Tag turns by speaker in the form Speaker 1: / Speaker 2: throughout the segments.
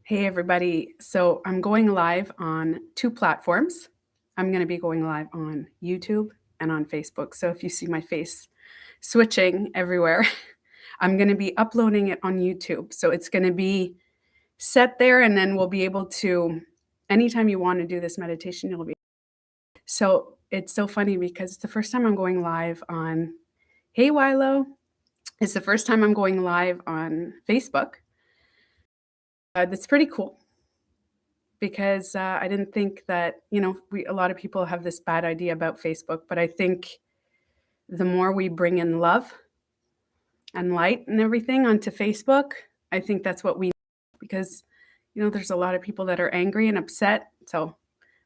Speaker 1: Hey, everybody. So I'm going live on two platforms. I'm going to be going live on YouTube and on Facebook. So if you see my face switching everywhere, I'm going to be uploading it on YouTube. So it's going to be set there, and then we'll be able to, anytime you want to do this meditation, you'll be. So it's so funny because it's the first time I'm going live on, hey, Wilo. It's the first time I'm going live on Facebook. That's pretty cool. Because I didn't think that, a lot of people have this bad idea about Facebook, but I think the more we bring in love and light and everything onto Facebook, I think that's what we need because, there's a lot of people that are angry and upset. So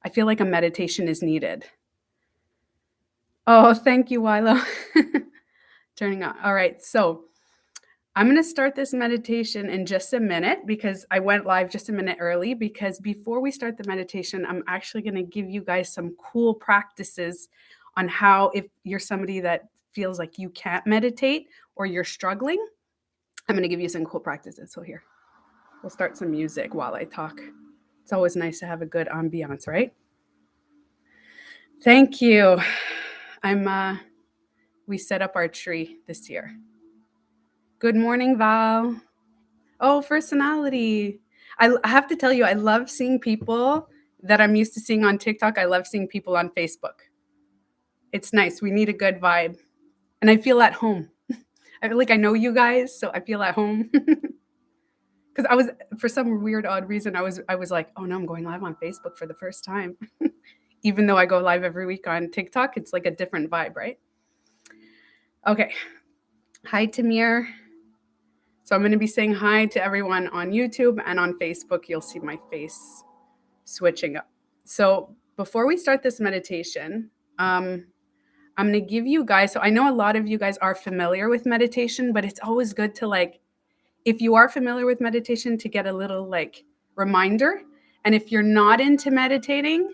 Speaker 1: I feel like a meditation is needed. Oh, thank you, Wilo. Turning on. All right. So I'm going to start this meditation in just a minute because I went live just a minute early because before we start the meditation, I'm actually going to give you guys some cool practices on how, if you're somebody that feels like you can't meditate or you're struggling, I'm going to give you some cool practices. So here, we'll start some music while I talk. It's always nice to have a good ambiance, right? Thank you. We set up our tree this year. Good morning, Val. Oh, personality. I have to tell you, I love seeing people that I'm used to seeing on TikTok. I love seeing people on Facebook. It's nice. We need a good vibe. And I feel at home. I feel like I know you guys, so I feel at home. Because I was, for some weird, odd reason, I was like, oh no, I'm going live on Facebook for the first time. Even though I go live every week on TikTok, it's like a different vibe, right? Okay. Hi, Tamir. So I'm going to be saying hi to everyone on YouTube and on Facebook. You'll see my face switching up. So before we start this meditation, I'm going to give you guys, so I know a lot of you guys are familiar with meditation, but it's always good to if you are familiar with meditation, to get a little reminder. And if you're not into meditating,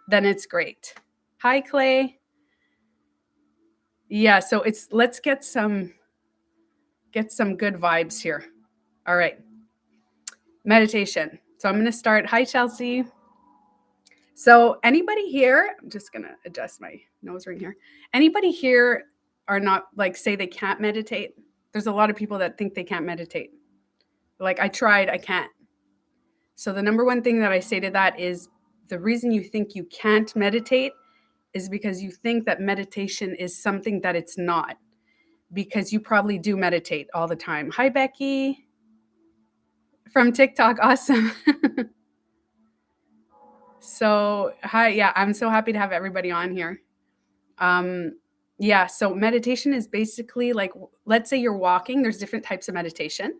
Speaker 1: then it's great. Hi, Clay. Yeah, so let's get some good vibes here. All right. Meditation. So I'm going to start. Hi, Chelsea. So anybody here, I'm just going to adjust my nose ring here. Anybody here are not say they can't meditate? There's a lot of people that think they can't meditate. Like, I tried, I can't. So the number one thing that I say to that is the reason you think you can't meditate is because you think that meditation is something that it's not, because you probably do meditate all the time. Hi, Becky from TikTok. Awesome. So hi, yeah, I'm so happy to have everybody on here. Yeah, so meditation is basically let's say you're walking, there's different types of meditation.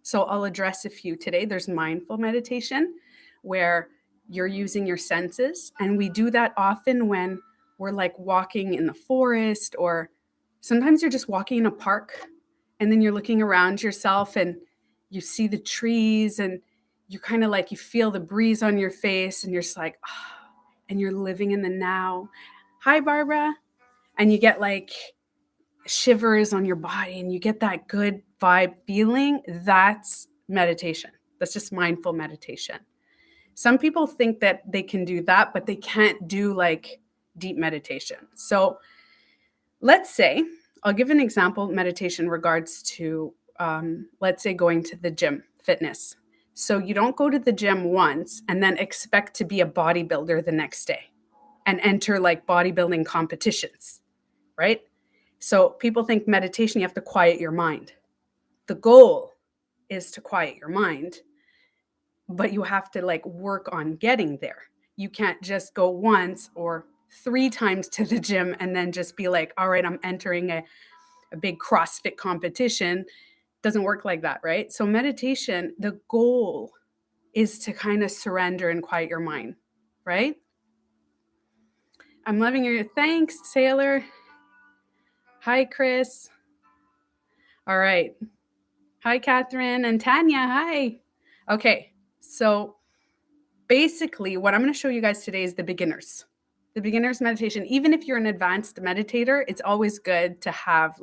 Speaker 1: So I'll address a few today. There's mindful meditation where you're using your senses. And we do that often when we're walking in the forest, or sometimes you're just walking in a park and then you're looking around yourself and you see the trees and you kind of you feel the breeze on your face and you're just and you're living in the now. Hi, Barbara. And you get shivers on your body and you get that good vibe feeling. That's meditation. That's just mindful meditation. Some people think that they can do that, but they can't do deep meditation. So let's say, I'll give an example meditation in regards to, let's say, going to the gym, fitness. So you don't go to the gym once and then expect to be a bodybuilder the next day and enter bodybuilding competitions, right? So people think meditation, you have to quiet your mind. The goal is to quiet your mind, but you have to work on getting there. You can't just go once or 3 times to the gym and then just be all right, I'm entering a big CrossFit competition. Doesn't work like that, right? So meditation, the goal is to kind of surrender and quiet your mind, right? I'm loving your thanks, Sailor. Hi, Chris. All right. Hi, Catherine and Tanya. Hi. Okay, so basically what I'm going to show you guys today is the beginners meditation. Even if you're an advanced meditator, it's always good to have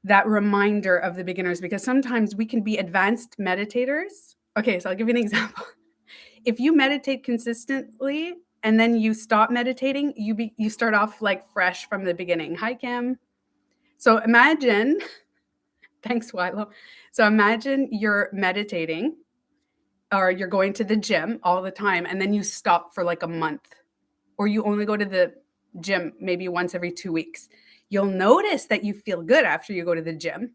Speaker 1: that reminder of the beginners, because sometimes we can be advanced meditators. Okay, so I'll give you an example. If you meditate consistently and then you stop meditating, you start off like fresh from the beginning. Hi, Kim. So imagine, thanks, Wilo. So imagine you're meditating or you're going to the gym all the time and then you stop for like a month, or you only go to the gym maybe once every 2 weeks. You'll notice that you feel good after you go to the gym.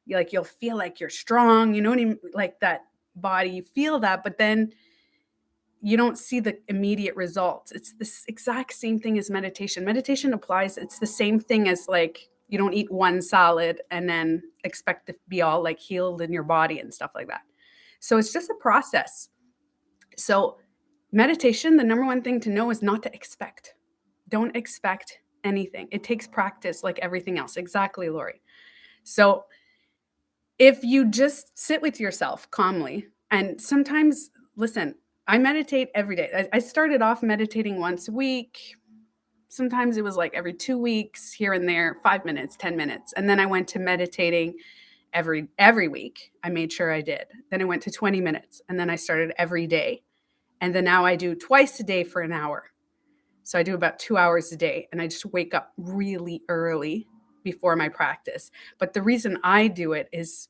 Speaker 1: You'll feel like you're strong, you know what I mean? Like that body, you feel that, but then you don't see the immediate results. It's this exact same thing as meditation. Meditation applies, it's the same thing as like you don't eat one salad and then expect to be all like healed in your body and stuff like that. So it's just a process. So meditation, the number one thing to know is not to expect. Don't expect anything. It takes practice like everything else. Exactly, Lori. So if you just sit with yourself calmly, and sometimes, listen, I meditate every day. I started off meditating once a week. Sometimes it was like every 2 weeks, here and there, 5 minutes, 10 minutes. And then I went to meditating every week. I made sure I did. Then I went to 20 minutes, and then I started every day. And then now I do twice a day for an hour. So I do about 2 hours a day, and I just wake up really early before my practice. But the reason I do it is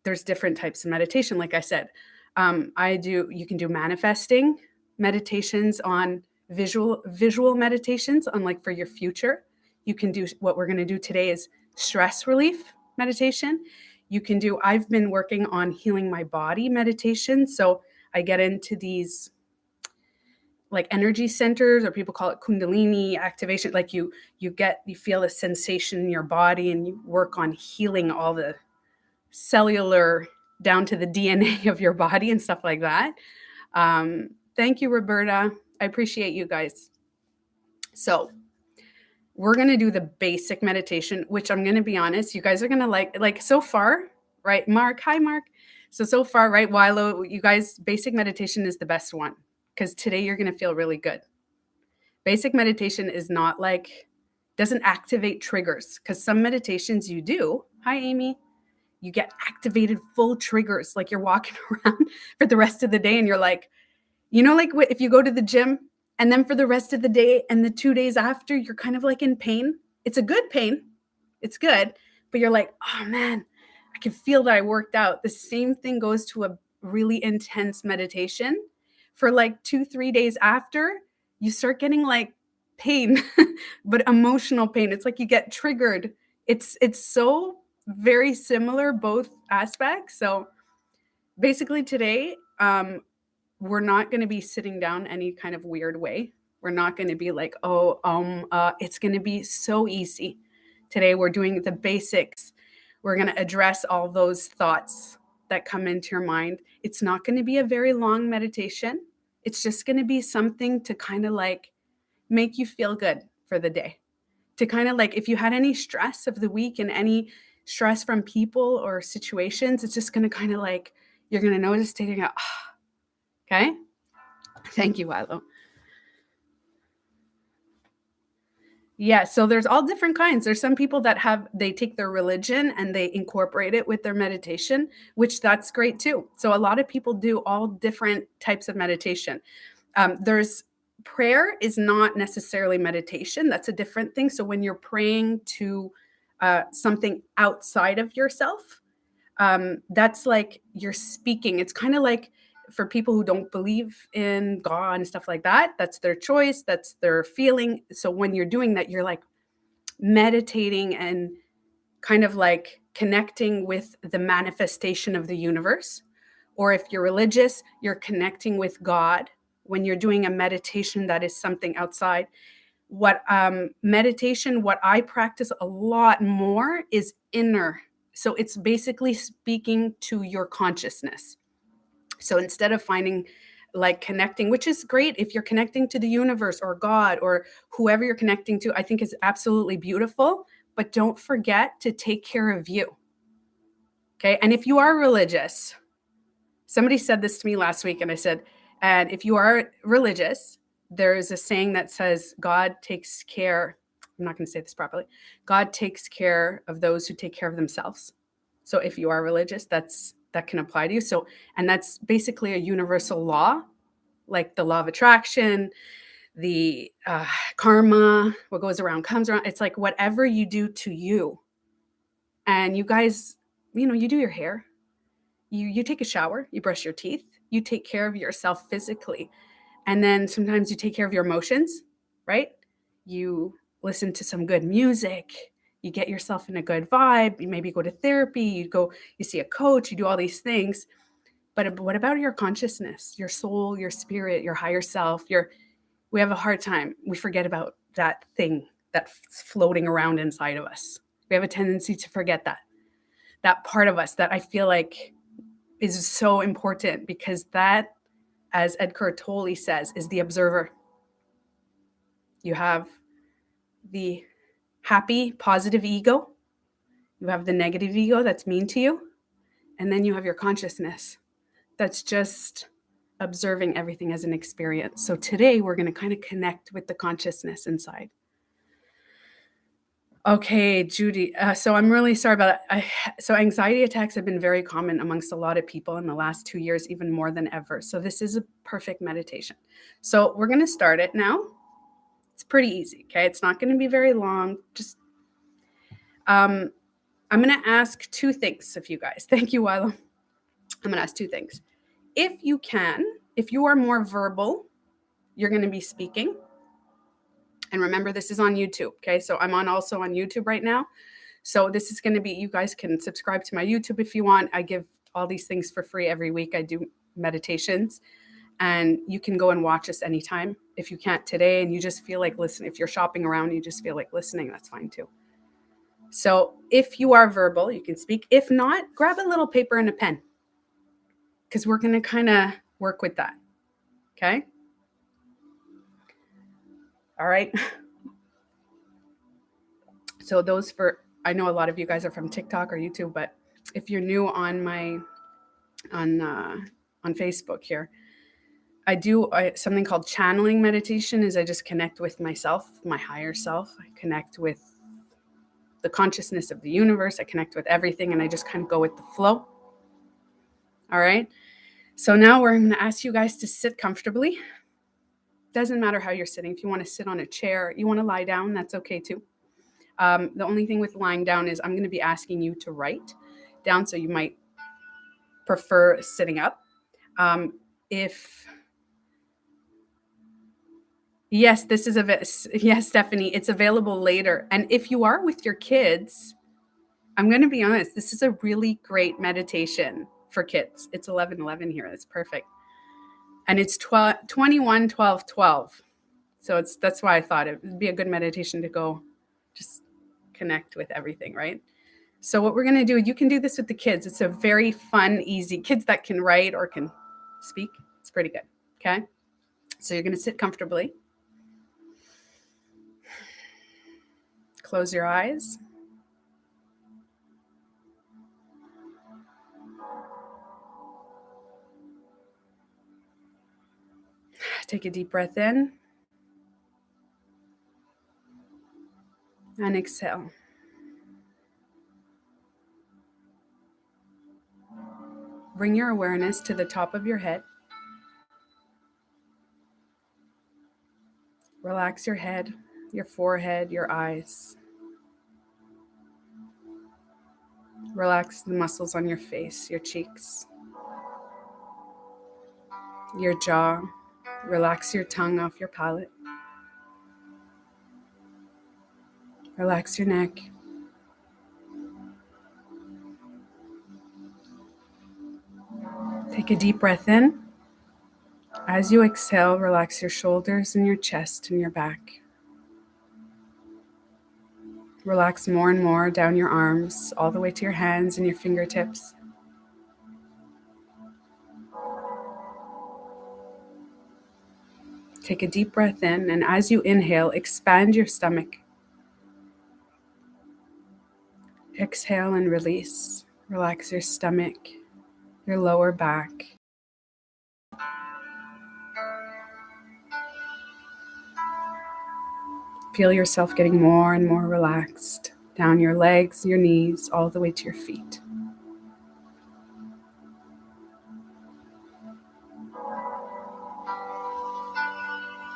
Speaker 1: there's different types of meditation. Like I said, you can do manifesting meditations on visual meditations on like for your future. You can do what we're going to do today is stress relief meditation. You can do, I've been working on healing my body meditation. So I get into these like energy centers, or people call it Kundalini activation. Like you feel a sensation in your body, and you work on healing all the cellular down to the DNA of your body and stuff like that. Thank you, Roberta. I appreciate you guys. So we're going to do the basic meditation, which I'm going to be honest, you guys are going to like so far, right? Mark, hi, Mark. So far, right, Wilo, you guys, basic meditation is the best one, because today you're going to feel really good. Basic meditation is not like, doesn't activate triggers, because some meditations you do, hi, Amy, you get activated full triggers, like you're walking around for the rest of the day and you're like, like if you go to the gym and then for the rest of the day and the 2 days after, you're kind of like in pain. It's a good pain. It's good. But you're like, oh man, I can feel that I worked out. The same thing goes to a really intense meditation. For like 2-3 days after, you start getting like pain, but emotional pain. It's like you get triggered. It's so very similar, both aspects. So basically today, we're not going to be sitting down any kind of weird way. We're not going to be like, it's going to be so easy. Today, we're doing the basics. We're going to address all those thoughts that come into your mind. It's not going to be a very long meditation. It's just going to be something to kind of like make you feel good for the day. To kind of like, if you had any stress of the week and any stress from people or situations, it's just going to kind of like, you're going to notice taking a, okay? Thank you, Wilo. Yeah, so there's all different kinds. There's some people that they take their religion and they incorporate it with their meditation, which that's great too. So a lot of people do all different types of meditation. There's prayer is not necessarily meditation. That's a different thing. So when you're praying to something outside of yourself, that's like you're speaking. It's kind of like for people who don't believe in God and stuff like that, that's their choice, that's their feeling. So when you're doing that, you're like meditating and kind of like connecting with the manifestation of the universe. Or if you're religious, you're connecting with God when you're doing a meditation that is something outside. What what I practice a lot more is inner. So it's basically speaking to your consciousness. So instead of finding like connecting, which is great if you're connecting to the universe or God or whoever you're connecting to, I think is absolutely beautiful. But don't forget to take care of you. Okay. And if you are religious, somebody said this to me last week, and I said, and if you are religious, there's a saying that says, God takes care. I'm not going to say this properly. God takes care of those who take care of themselves. So if you are religious, that's that can apply to you. So, and that's basically a universal law, like the law of attraction, the karma, what goes around comes around. It's like whatever you do to you. And you guys, you do your hair, you take a shower, you brush your teeth, you take care of yourself physically. And then sometimes you take care of your emotions, right? You listen to some good music, you get yourself in a good vibe, you maybe go to therapy, you see a coach, you do all these things. But what about your consciousness, your soul, your spirit, your higher self? We have a hard time. We forget about that thing that's floating around inside of us. We have a tendency to forget that part of us that I feel like is so important, because that, as Eckhart Tolle says, is the observer. You have the happy, positive ego. You have the negative ego that's mean to you. And then you have your consciousness that's just observing everything as an experience. So today we're going to kind of connect with the consciousness inside. Okay, Judy. So I'm really sorry about that. So anxiety attacks have been very common amongst a lot of people in the last 2 years, even more than ever. So this is a perfect meditation. So we're going to start it now. It's pretty easy, okay? It's not going to be very long. Just, I'm going to ask two things of you guys. Thank you, Wilo. I'm going to ask two things. If you are more verbal, you're going to be speaking. And remember, this is on YouTube, okay? So I'm also on YouTube right now. So this is going to be, you guys can subscribe to my YouTube if you want. I give all these things for free every week. I do meditations, and you can go and watch us anytime. If you can't today and you just feel like listening, if you're shopping around and you just feel like listening, that's fine too. So if you are verbal, you can speak. If not, grab a little paper and a pen, because we're going to kind of work with that, okay? All right. So I know a lot of you guys are from TikTok or YouTube, but if you're new on Facebook here, I do something called channeling meditation. Is I just connect with myself, my higher self. I connect with the consciousness of the universe. I connect with everything, and I just kind of go with the flow. All right. So now we're going to ask you guys to sit comfortably. Doesn't matter how you're sitting. If you want to sit on a chair, you want to lie down, that's okay too. The only thing with lying down is I'm going to be asking you to write down, so you might prefer sitting up. Yes, yes, Stephanie, it's available later. And if you are with your kids, I'm going to be honest, this is a really great meditation for kids. It's 11:11 here. That's perfect. And it's 21:12:12. So that's why I thought it would be a good meditation to go just connect with everything, right? So what we're going to do, you can do this with the kids. It's a very fun, easy, kids that can write or can speak. It's pretty good. Okay. So you're going to sit comfortably. Close your eyes. Take a deep breath in and exhale. Bring your awareness to the top of your head. Relax your head, your forehead, your eyes. Relax the muscles on your face, your cheeks, your jaw. Relax your tongue off your palate. Relax your neck. Take a deep breath in. As you exhale, relax your shoulders and your chest and your back. Relax more and more down your arms, all the way to your hands and your fingertips. Take a deep breath in, and as you inhale, expand your stomach. Exhale and release. Relax your stomach, your lower back. Feel yourself getting more and more relaxed down your legs, your knees, all the way to your feet.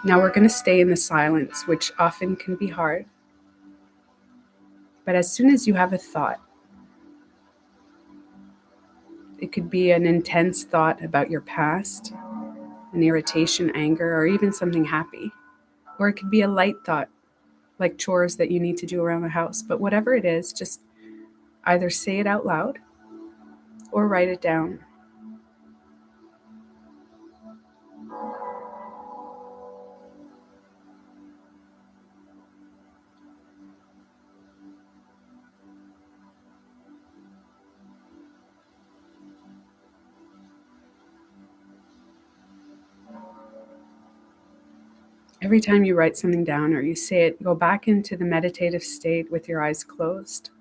Speaker 1: Now we're going to stay in the silence, which often can be hard. But as soon as you have a thought, it could be an intense thought about your past, an irritation, anger, or even something happy. Or it could be a light thought, like chores that you need to do around the house. But whatever it is, just either say it out loud or write it down. Every time you write something down or you say it, go back into the meditative state with your eyes closed.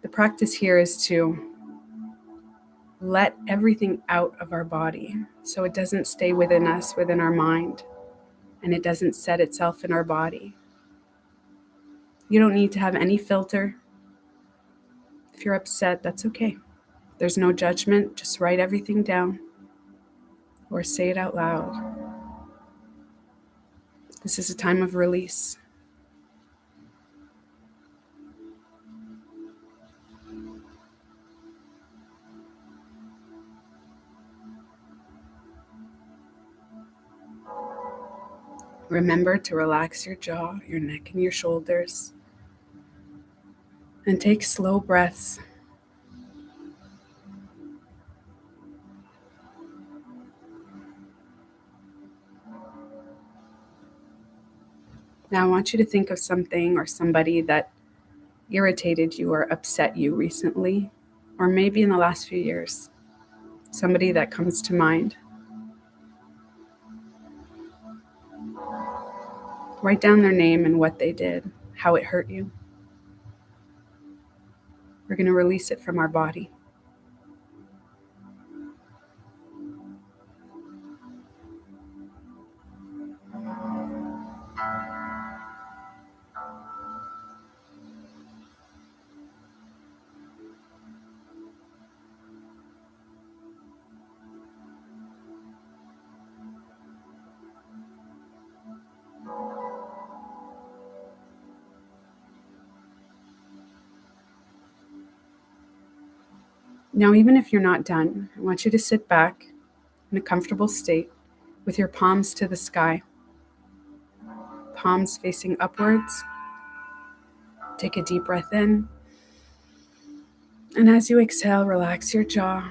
Speaker 1: The practice here is to let everything out of our body so it doesn't stay within us, within our mind, and it doesn't set itself in our body. You don't need to have any filter. If you're upset, that's okay. There's no judgment. Just write everything down or say it out loud. This is a time of release. Remember to relax your jaw, your neck, and your shoulders. And take slow breaths. Now I want you to think of something or somebody that irritated you or upset you recently, or maybe in the last few years. Somebody that comes to mind. Write down their name and what they did, how it hurt you. We're going to release it from our body. Now, even if you're not done, I want you to sit back in a comfortable state with your palms to the sky, palms facing upwards. Take a deep breath in. And as you exhale, relax your jaw,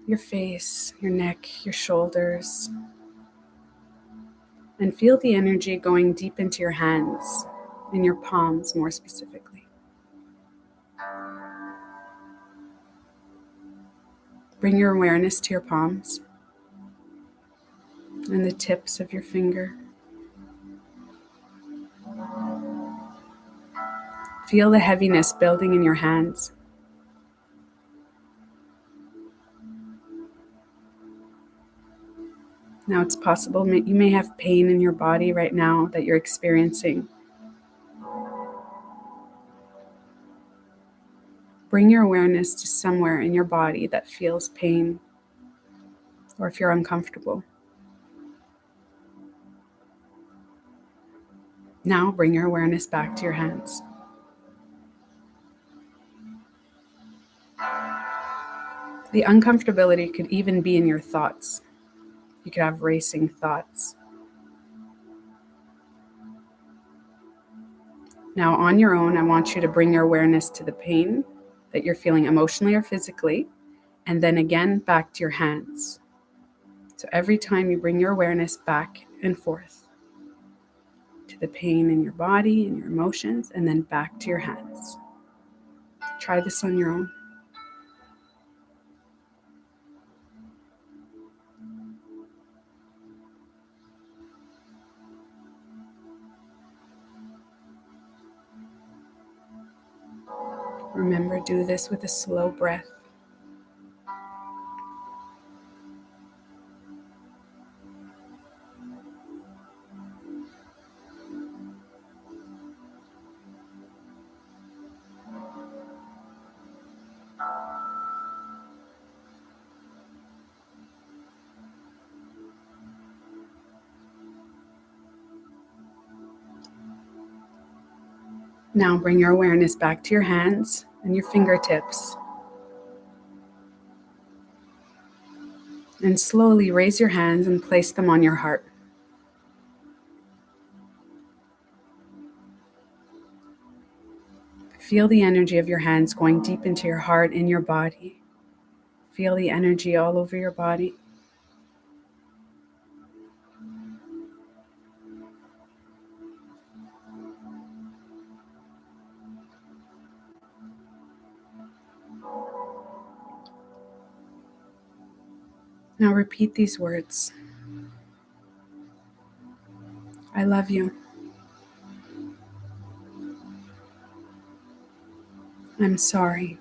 Speaker 1: your face, your neck, your shoulders, and feel the energy going deep into your hands, in your palms more specifically. Bring your awareness to your palms and the tips of your finger. Feel the heaviness building in your hands. Now it's possible you may have pain in your body right now that you're experiencing. Bring your awareness to somewhere in your body that feels pain, or if you're uncomfortable. Now bring your awareness back to your hands. The uncomfortability could even be in your thoughts. You could have racing thoughts. Now, on your own, I want you to bring your awareness to the pain that you're feeling emotionally or physically, and then again back to your hands. So every time you bring your awareness back and forth to the pain in your body and your emotions, and then back to your hands. Try this on your own. Remember, do this with a slow breath. Now bring your awareness back to your hands and your fingertips. And slowly raise your hands and place them on your heart. Feel the energy of your hands going deep into your heart and your body. Feel the energy all over your body. Now repeat these words. I love you. I'm sorry.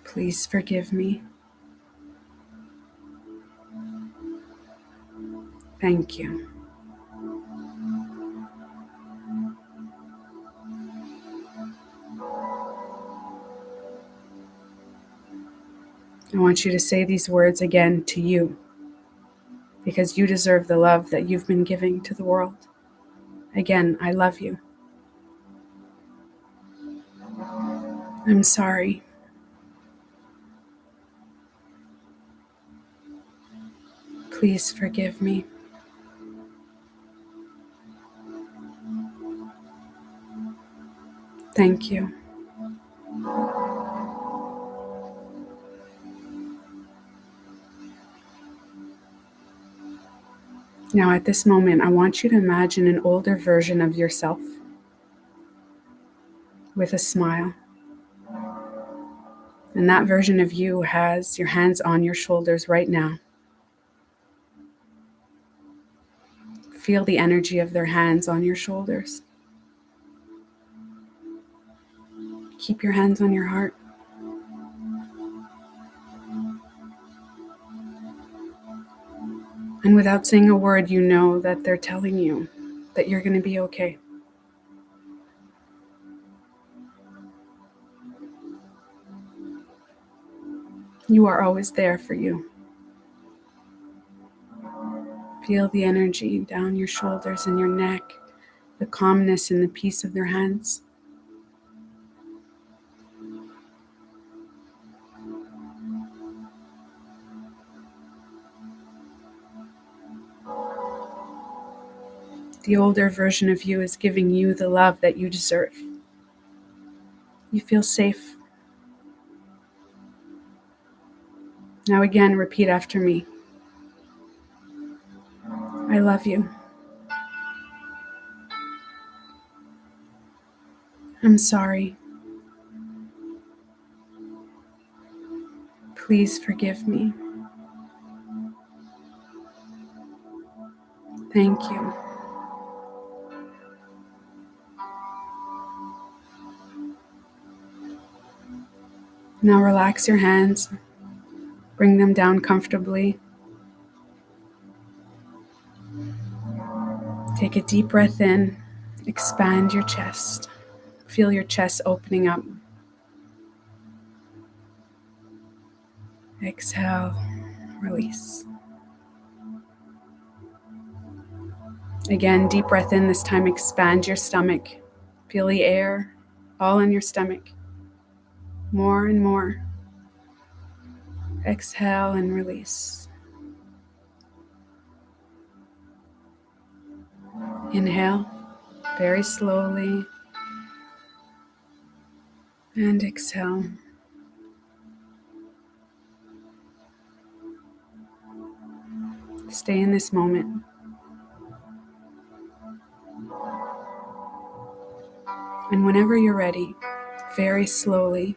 Speaker 1: Please forgive me. Thank you. I want you to say these words again to you, because you deserve the love that you've been giving to the world. Again, I love you. I'm sorry. Please forgive me. Thank you. Now, at this moment, I want you to imagine an older version of yourself with a smile. And that version of you has your hands on your shoulders right now. Feel the energy of their hands on your shoulders. Keep your hands on your heart. And without saying a word, you know that they're telling you that you're going to be okay. You are always there for you. Feel the energy down your shoulders and your neck, the calmness and the peace of their hands. The older version of you is giving you the love that you deserve. You feel safe. Now again, repeat after me. I love you. I'm sorry. Please forgive me. Thank you. Now relax your hands. Bring them down comfortably. Take a deep breath in. Expand your chest. Feel your chest opening up. Exhale, release. Again, deep breath in. This time, expand your stomach. Feel the air all in your stomach. More and more. Exhale and release. Inhale very slowly. And exhale. Stay in this moment. And whenever you're ready, very slowly,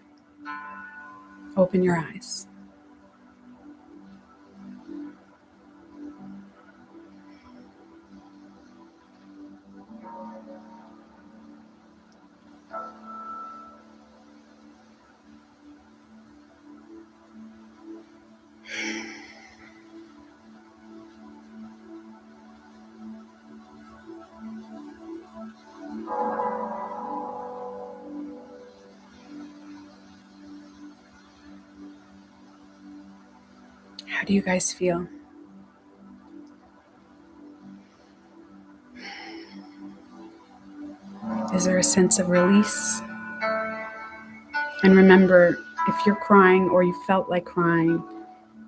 Speaker 1: open your eyes. How do you guys feel? Is there a sense of release? And remember, if you're crying or you felt like crying,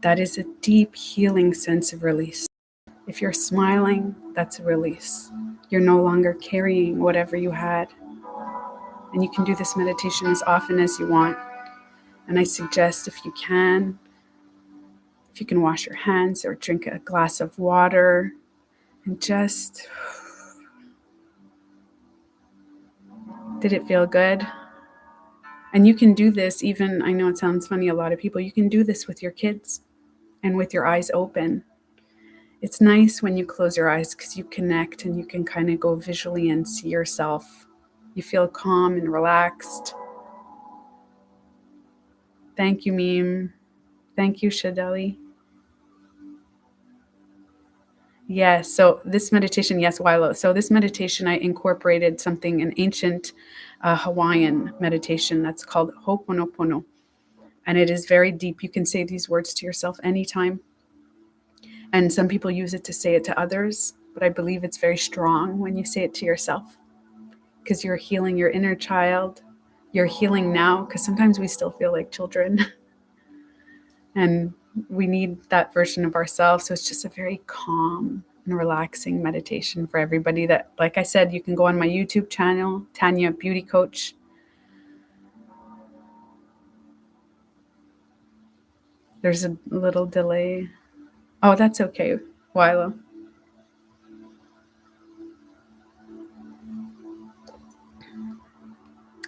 Speaker 1: that is a deep healing sense of release. If you're smiling, that's a release. You're no longer carrying whatever you had. And you can do this meditation as often as you want. And I suggest if you can wash your hands or drink a glass of water and just, did it feel good? And you can do this even, I know it sounds funny, a lot of people, you can do this with your kids and with your eyes open. It's nice when you close your eyes because you connect and you can kind of go visually and see yourself. You feel calm and relaxed. Thank you, Meme. Thank you, Shadeli. Yes, so this meditation, yes, Wilo. So this meditation, I incorporated something, an ancient Hawaiian meditation that's called Ho'oponopono. And it is very deep. You can say these words to yourself anytime. And some people use it to say it to others, but I believe it's very strong when you say it to yourself because you're healing your inner child. You're healing now because sometimes we still feel like children and we need that version of ourselves. So it's just a very calm and relaxing meditation for everybody that, like I said, you can go on my YouTube channel, Tanya Beauty Coach. There's a little delay. Oh, that's okay, Wilo.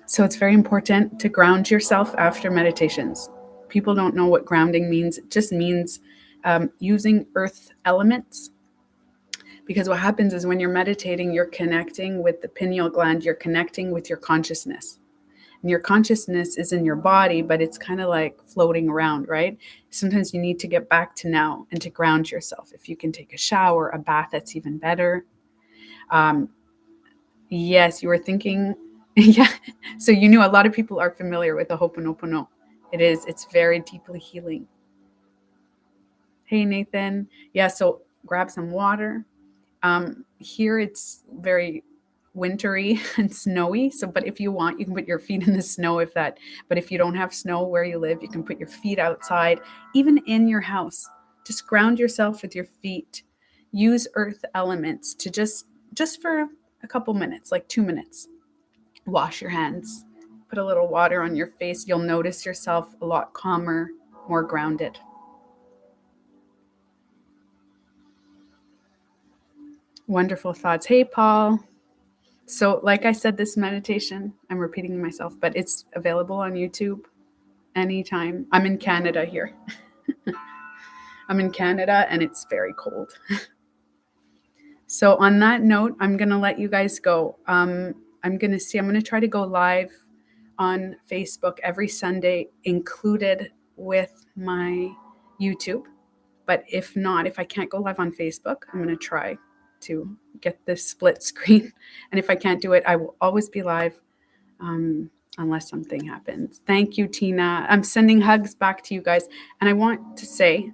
Speaker 1: So it's very important to ground yourself after meditations. People don't know what grounding means. It just means using earth elements. Because what happens is when you're meditating, you're connecting with the pineal gland, you're connecting with your consciousness. And your consciousness is in your body, but it's kind of like floating around, right? Sometimes you need to get back to now and to ground yourself. If you can take a shower, a bath, that's even better. Yes, you were thinking, yeah. So you knew a lot of people are familiar with the Ho'oponopono. It's very deeply healing. Hey, Nathan. Yeah, so grab some water. Here it's very wintry and snowy. So, but if you want, you can put your feet in the snow but if you don't have snow where you live, you can put your feet outside, even in your house. Just ground yourself with your feet. Use earth elements to just for a couple minutes, like 2 minutes. Wash your hands. Put a little water on your face. You'll notice yourself a lot calmer, more grounded. Wonderful thoughts. Hey, Paul. So, like I said, this meditation, I'm repeating myself, but it's available on YouTube anytime. I'm in Canada here. I'm in Canada and it's very cold. So, on that note, I'm going to let you guys go. I'm going to try to go live on Facebook every Sunday, included with my YouTube. But if not, if I can't go live on Facebook, I'm going to try to get this split screen. And if I can't do it, I will always be live unless something happens. Thank you, Tina. I'm sending hugs back to you guys. And I want to say,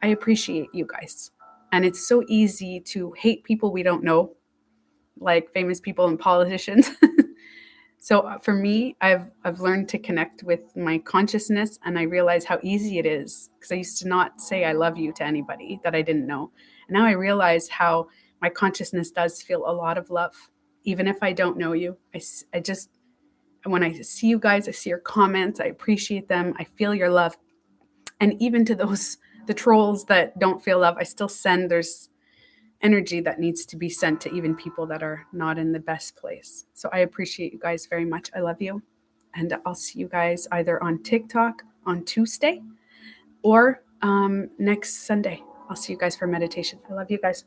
Speaker 1: I appreciate you guys. And it's so easy to hate people we don't know, like famous people and politicians. So for me, I've learned to connect with my consciousness, and I realize how easy it is because I used to not say I love you to anybody that I didn't know. And now I realize how my consciousness does feel a lot of love, even if I don't know you. I just, when I see you guys, I see your comments, I appreciate them. I feel your love. And even to the trolls that don't feel love, I still send, there's energy that needs to be sent to even people that are not in the best place. So I appreciate you guys very much. I love you. And I'll see you guys either on TikTok on Tuesday or next Sunday. I'll see you guys for meditation. I love you guys.